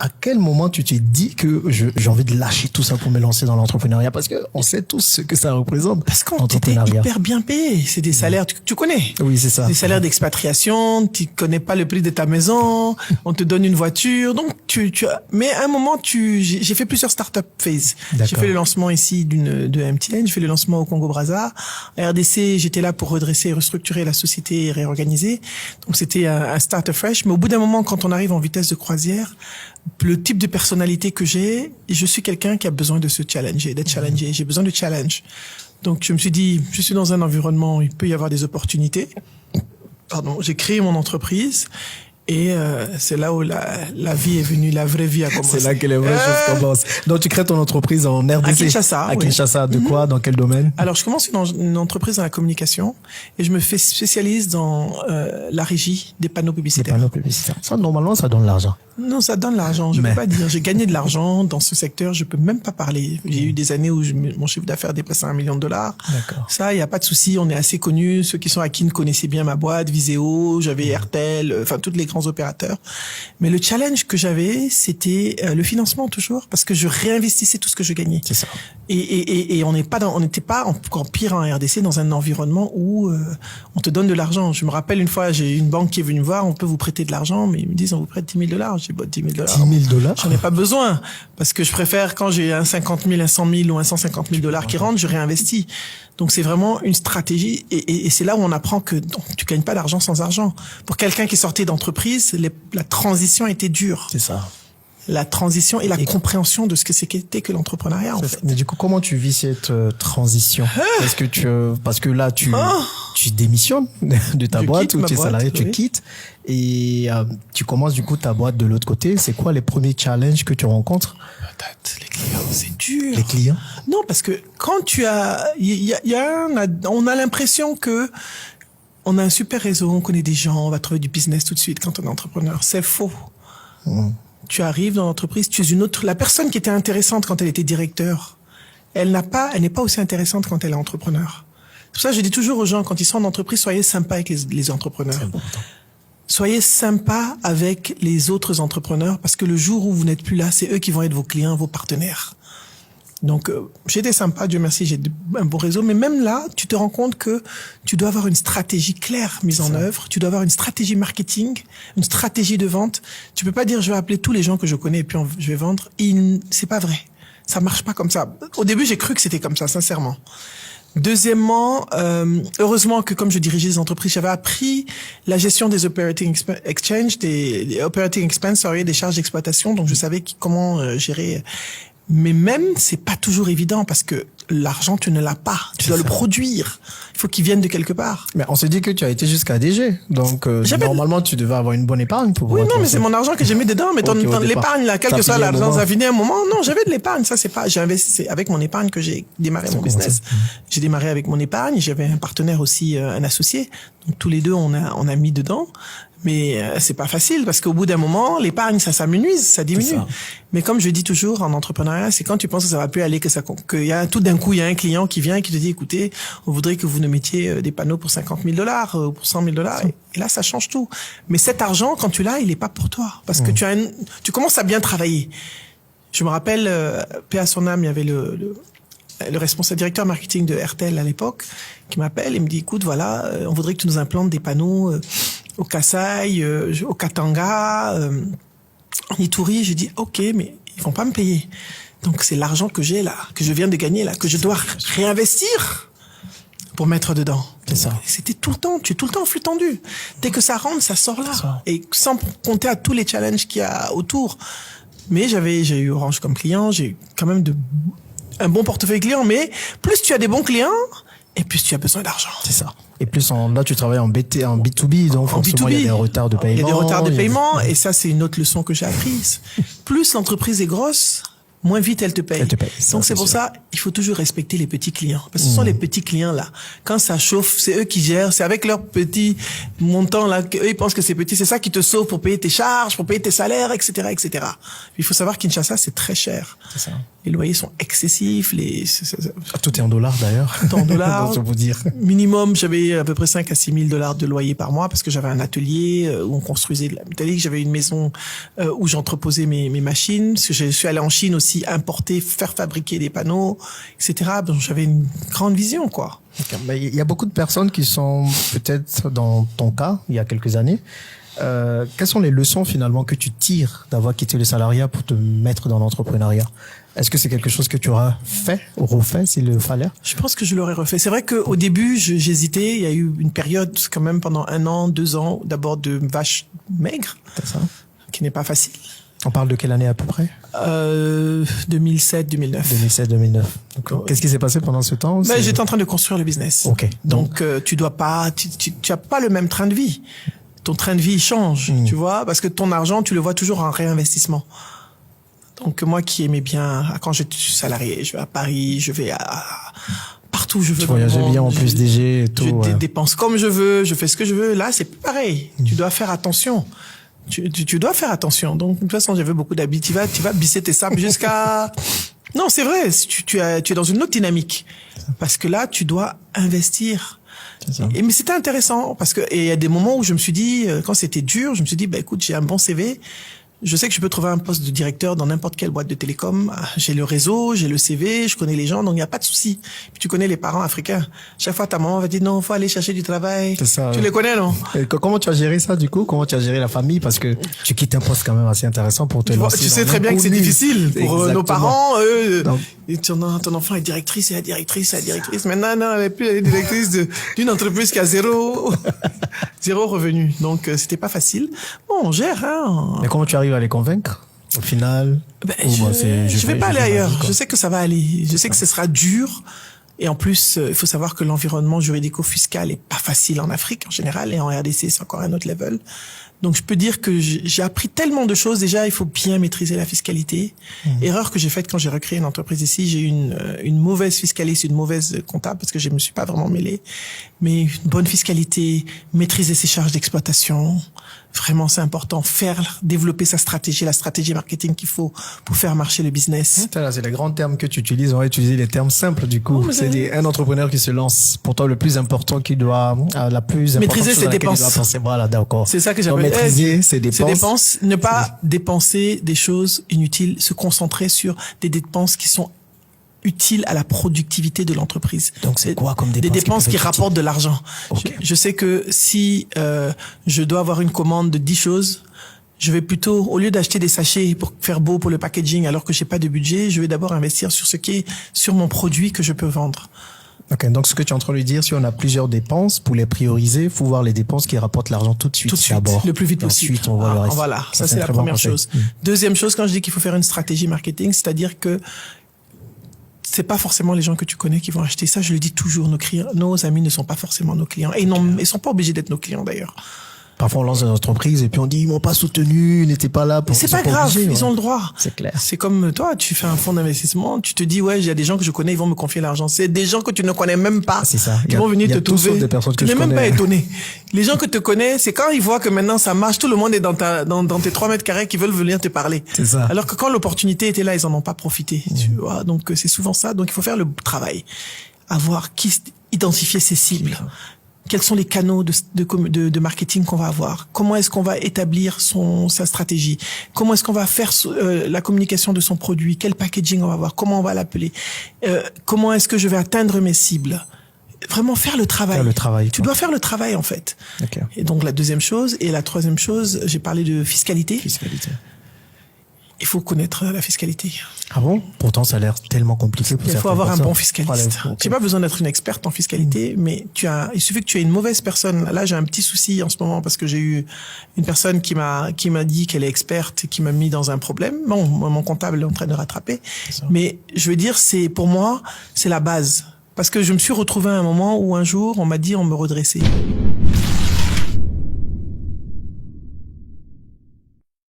À quel moment tu t'es dit que j'ai envie de lâcher tout ça pour me lancer dans l'entrepreneuriat? Parce que on sait tous ce que ça représente. Parce qu'on était hyper bien payé. C'est des salaires, tu connais. Oui, c'est ça. Des salaires d'expatriation, tu connais pas le prix de ta maison, on te donne une voiture. Donc, mais à un moment, j'ai fait plusieurs startup phases. J'ai fait le lancement ici de MTN, j'ai fait le lancement au Congo-Brazza. À RDC, j'étais là pour redresser, restructurer la société et réorganiser. Donc, c'était un start fresh. Mais au bout d'un moment, quand on arrive en vitesse de croisière, le type de personnalité que j'ai, je suis quelqu'un qui a besoin de se challenger, d'être challengé. J'ai besoin de challenge. Donc, je me suis dit, je suis dans un environnement où il peut y avoir des opportunités. Pardon, j'ai créé mon entreprise. Et c'est là où la vie est venue, la vraie vie a commencé. C'est là que les vraies choses commencent. Donc, tu crées ton entreprise en RDC. À Kinshasa. À Kinshasa, de quoi? Dans quel domaine? Alors, je commence une entreprise dans la communication et je me spécialise dans la régie des panneaux publicitaires. Des panneaux publicitaires. Ça, normalement, ça donne l'argent. Non, ça donne l'argent. Je peux pas dire. J'ai gagné de l'argent dans ce secteur. Je peux même pas parler. J'ai eu des années où mon chiffre d'affaires dépassait $1 million. D'accord. Ça, il y a pas de souci. On est assez connus. Ceux qui sont à Kin connaissaient bien ma boîte, Viséo, j'avais RTL, enfin, toutes les grands opérateurs. Mais le challenge que j'avais, c'était le financement toujours, parce que je réinvestissais tout ce que je gagnais. C'est ça. Et on n'était pas encore pire en RDC dans un environnement où on te donne de l'argent. Je me rappelle une fois, j'ai une banque qui est venue me voir, on peut vous prêter de l'argent, mais ils me disent on vous prête $10 000. J'ai dit $10 000. $10 000? J'en ai pas besoin, parce que je préfère quand j'ai un 50 000, un 100 000 ou un 150 000 $ qui rentrent, je réinvestis. Donc c'est vraiment une stratégie, et c'est là où on apprend que tu gagnes pas d'argent sans argent. Pour quelqu'un qui sortait d'entreprise, la transition était dure. C'est ça. La transition et la compréhension de ce que c'était que l'entrepreneuriat, en fait. Mais du coup, comment tu vis cette transition? Parce que là, tu démissionnes de ta boîte où tu es salarié, tu quittes et tu commences du coup ta boîte de l'autre côté. C'est quoi les premiers challenges que tu rencontres? Les clients, c'est dur. Les clients? Non, parce que quand on a l'impression que on a un super réseau, on connaît des gens, on va trouver du business tout de suite quand on est entrepreneur. C'est faux. Tu arrives dans l'entreprise, tu es la personne qui était intéressante quand elle était directeur, elle n'est pas aussi intéressante quand elle est entrepreneur. C'est pour ça que je dis toujours aux gens, quand ils sont en entreprise, soyez sympas avec les entrepreneurs. Soyez sympas avec les autres entrepreneurs, parce que le jour où vous n'êtes plus là, c'est eux qui vont être vos clients, vos partenaires. Donc, j'étais sympa, Dieu merci, j'ai un beau réseau, mais même là, tu te rends compte que tu dois avoir une stratégie claire mise en œuvre, tu dois avoir une stratégie marketing, une stratégie de vente. Tu peux pas dire, je vais appeler tous les gens que je connais et puis je vais vendre. C'est pas vrai. Ça marche pas comme ça. Au début, j'ai cru que c'était comme ça, sincèrement. Deuxièmement, heureusement que comme je dirigeais des entreprises, j'avais appris la gestion des operating expense, des charges d'exploitation, donc je savais comment gérer. Mais même, c'est pas toujours évident parce que l'argent, tu ne l'as pas. Tu dois le produire. Il faut qu'il vienne de quelque part. Mais on s'est dit que tu as été jusqu'à DG. Donc, normalement, tu devais avoir une bonne épargne pour pouvoir. Oui, non, mais c'est mon argent que j'ai mis dedans. Mais l'épargne, là, quel que soit l'argent, ça finit un moment. Non, j'avais de l'épargne. Ça, c'est pas, j'ai investi, c'est avec mon épargne que j'ai démarré mon business. J'ai démarré avec mon épargne. J'avais un partenaire aussi, un associé. Donc, tous les deux, on a mis dedans. Mais c'est pas facile parce qu'au bout d'un moment, l'épargne, ça s'amenuise, ça diminue. Mais comme je dis toujours en entrepreneuriat, c'est quand tu penses que ça va plus aller qu'il y a tout d'un coup, il y a un client qui vient et qui te dit, écoutez, on voudrait que vous nous mettiez des panneaux pour $50 000 ou pour $100 000. Et là, ça change tout. Mais cet argent, quand tu l'as, il est pas pour toi parce que tu commences à bien travailler. Je me rappelle, paix à son âme, il y avait le responsable directeur marketing de RTL à l'époque qui m'appelle et me dit, écoute, voilà, on voudrait que tu nous implantes des panneaux au Kasaï, au Katanga, en Ituri. J'ai dit, ok, mais ils vont pas me payer. Donc c'est l'argent que j'ai là, que je viens de gagner là, que je dois réinvestir pour mettre dedans. C'est ça. C'était tout le temps, tu es tout le temps en flux tendu. Dès que ça rentre, ça sort là. Et sans compter à tous les challenges qu'il y a autour. Mais j'ai eu Orange comme client, j'ai quand même un bon portefeuille client, mais plus tu as des bons clients, et plus tu as besoin d'argent. C'est ça. Et plus là, tu travailles en B2B, donc forcément, il y a des retards de paiement. Il y a des retards de paiement, et ça, c'est une autre leçon que j'ai apprise. Plus l'entreprise est grosse, moins vite elle te paye. Donc c'est pour sûr. ça, il faut toujours respecter les petits clients. Parce que ce sont les petits clients là. Quand ça chauffe, c'est eux qui gèrent. C'est avec leurs petits montants là qu'eux ils pensent que c'est petit. C'est ça qui te sauve pour payer tes charges, pour payer tes salaires, etc., etc. Il faut savoir qu'Kinshasa c'est très cher. C'est ça. Les loyers sont excessifs. Tout est en dollars d'ailleurs. Tout en dollars. Je vous dire. Minimum, j'avais à peu près 5 à 6 000 $ de loyer par mois parce que j'avais un atelier où on construisait de la métallique. J'avais une maison où j'entreposais mes machines. Parce que je suis allé en Chine aussi importer, faire fabriquer des panneaux, etc. Donc j'avais une grande vision, quoi. Okay. Il y a beaucoup de personnes qui sont peut-être dans ton cas, il y a quelques années. Quelles sont les leçons finalement que tu tires d'avoir quitté le salariat pour te mettre dans l'entrepreneuriat? Est-ce que c'est quelque chose que tu auras fait ou refait s'il le fallait? Je pense que je l'aurais refait. C'est vrai qu'au début, j'hésitais. Il y a eu une période quand même pendant 1 an, 2 ans, d'abord de vache maigre, qui n'est pas facile. On parle de quelle année à peu près? 2007, 2009. 2007, 2009. Qu'est-ce qui s'est passé pendant ce temps? J'étais en train de construire le business. Ok. Donc tu dois pas, tu as pas le même train de vie. Ton train de vie il change, tu vois, parce que ton argent, tu le vois toujours en réinvestissement. Donc moi qui aimais bien, quand j'étais salarié, je vais à Paris, je vais partout où je veux. Tu voyageais bien en plus DG et tout. Je dépense comme je veux, je fais ce que je veux. Là, c'est pareil. Tu dois faire attention. Tu dois faire attention. Donc de toute façon, j'avais beaucoup d'habitudes. Tu vas bisser tes sables jusqu'à. Non, c'est vrai. Tu es dans une autre dynamique parce que là, tu dois investir. Mais c'était intéressant parce que il y a des moments où je me suis dit, quand c'était dur, je me suis dit, bah écoute, j'ai un bon CV. Je sais que je peux trouver un poste de directeur dans n'importe quelle boîte de télécom. J'ai le réseau, j'ai le CV, je connais les gens, donc il n'y a pas de souci. Puis tu connais les parents africains. Chaque fois, ta maman va dire non, faut aller chercher du travail. Ça, tu les connais, non? Et comment tu as géré ça, du coup? Comment tu as géré la famille? Parce que tu quittes un poste quand même assez intéressant pour te lancer. Tu sais très bien que c'est difficile pour nos parents. Et ton enfant est directrice, et la directrice. Maintenant, non, elle est plus la directrice d'une entreprise qui a zéro revenu. Donc, c'était pas facile. Bon, on gère, hein. Mais comment tu arrives à les convaincre, au final? Je vais pas aller ailleurs. Je sais que ça va aller. Je sais que ce sera dur. Et en plus, il faut savoir que l'environnement juridico-fiscal est pas facile en Afrique, en général, et en RDC, c'est encore un autre level. Donc, je peux dire que j'ai appris tellement de choses. Déjà, il faut bien maîtriser la fiscalité. Erreur que j'ai faite quand j'ai recréé une entreprise ici. J'ai eu une mauvaise fiscaliste, une mauvaise comptable, parce que je me suis pas vraiment mêlé. Mais une bonne fiscalité, maîtriser ses charges d'exploitation. Vraiment, c'est important. Développer sa stratégie, la stratégie marketing qu'il faut pour faire marcher le business. C'est les grands termes que tu utilises. On va utiliser les termes simples, du coup. Un entrepreneur qui se lance. Pour toi, le plus important qui doit, la plus importante maîtriser ses dépenses. Voilà, d'accord. C'est ça que j'appelle. Maîtriser ses dépenses. Ne pas dépenser des choses inutiles. Se concentrer sur des dépenses qui sont utiles à la productivité de l'entreprise. Donc c'est quoi comme dépenses? Des dépenses qui rapportent de l'argent. Okay. Je sais que si je dois avoir une commande de 10 choses, je vais plutôt, au lieu d'acheter des sachets pour faire beau pour le packaging alors que j'ai pas de budget, je vais d'abord investir sur ce qui est sur mon produit que je peux vendre. Ok, donc ce que tu es en train de lui dire, si on a plusieurs dépenses, pour les prioriser, il faut voir les dépenses qui rapportent l'argent tout de suite. Le plus vite possible. Ensuite, on voit le reste. Voilà, ça c'est la première chose. Deuxième chose, quand je dis qu'il faut faire une stratégie marketing, c'est-à-dire que c'est pas forcément les gens que tu connais qui vont acheter ça. Je le dis toujours, nos amis ne sont pas forcément nos clients. Et ils sont pas obligés d'être nos clients d'ailleurs. Parfois, on lance une entreprise et puis on dit, ils m'ont pas soutenu, ils n'étaient pas là pour. C'est pas grave, ils ont le droit. C'est clair. C'est comme toi, tu fais un fonds d'investissement, tu te dis, ouais, il y a des gens que je connais, ils vont me confier l'argent. C'est des gens que tu ne connais même pas. C'est ça. Qui vont venir te trouver. Tu n'es même pas étonné. Les gens que tu connais, c'est quand ils voient que maintenant ça marche, tout le monde est dans tes 3 mètres carrés qui veulent venir te parler. C'est ça. Alors que quand l'opportunité était là, ils en ont pas profité. Tu vois. Donc, c'est souvent ça. Donc, il faut faire le travail. Identifier ses cibles. Quels sont les canaux de marketing qu'on va avoir? Comment est-ce qu'on va établir sa stratégie? Comment est-ce qu'on va faire la communication de son produit? Quel packaging on va avoir? Comment on va l'appeler? Comment est-ce que je vais atteindre mes cibles? Vraiment faire le travail. Tu dois faire le travail, en fait. Okay. Et donc, la deuxième chose. Et la troisième chose, j'ai parlé de fiscalité. Il faut connaître la fiscalité. Ah bon? Pourtant, ça a l'air tellement compliqué pour Il faut avoir un bon fiscaliste. Okay. Tu n'as pas besoin d'être une experte en fiscalité, mais il suffit que tu aies une mauvaise personne. Là, j'ai un petit souci en ce moment parce que j'ai eu une personne qui m'a dit qu'elle est experte et qui m'a mis dans un problème. Bon, mon comptable est en train de rattraper. Mais je veux dire, pour moi, c'est la base. Parce que je me suis retrouvé à un moment où un jour, on m'a dit, on me redressait.